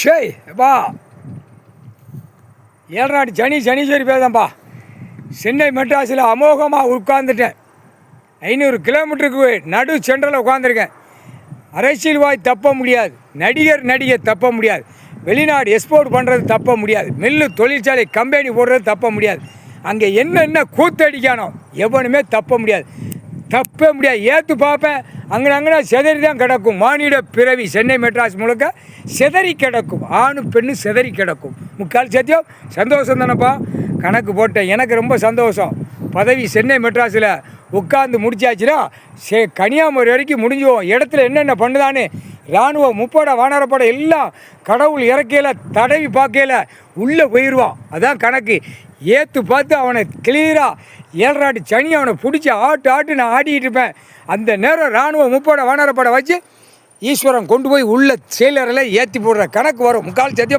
ஷேய் எப்பா ஏழராடி சனீஸ்வரி பேசப்பா. சென்னை மெட்ராஸில் அமோகமாக உட்கார்ந்துட்டேன். 500 கிலோமீட்டருக்கு நடு சென்ட்ரலில் உட்காந்துருக்கேன். அரசியல்வாதி தப்ப முடியாது, நடிகை தப்ப முடியாது, வெளிநாடு எக்ஸ்போர்ட் பண்ணுறது தப்ப முடியாது, மில்லு தொழிற்சாலை கம்பெனி போடுறது தப்ப முடியாது. அங்கே என்ன கூத்தடிக்கானோ எவனுமே தப்ப முடியாது, தப்பே முடியாது. ஏற்று பார்ப்பேன், அங்கே செதறி தான் கிடக்கும். மானிட பிறவி சென்னை மெட்ராஸ் முழுக்க செதறி கிடக்கும். ஆணு பெண்ணு செதறி கிடக்கும். முக்கால் சத்தியம் சந்தோஷம் தானப்பா. கணக்கு போட்டேன், எனக்கு ரொம்ப சந்தோஷம். பதவி சென்னை மெட்ராஸில் உட்காந்து முடிச்சாச்சுன்னா கன்னியாகுமரி வரைக்கும் முடிஞ்சுவோம். இடத்துல என்னென்ன பண்ணுதான்னு இராணுவம் முப்படை வானரப்படை எல்லாம் கடவுள் இறக்கையில் தடவி பார்க்கையில் உள்ளே போயிடுவான். அதான் கணக்கு. ஏற்று பார்த்து அவனை கிளியராக 7 சனி அவனை பிடிச்சி ஆட்டு நான் ஆடிக்கிட்டு இருப்பேன். அந்த நேரம் இராணுவம் முப்படை வானரப்படை வச்சு ஈஸ்வரன் கொண்டு போய் உள்ள செயலரில் ஏற்றி போடுற கணக்கு வரும். முக்கால் சத்தியம்.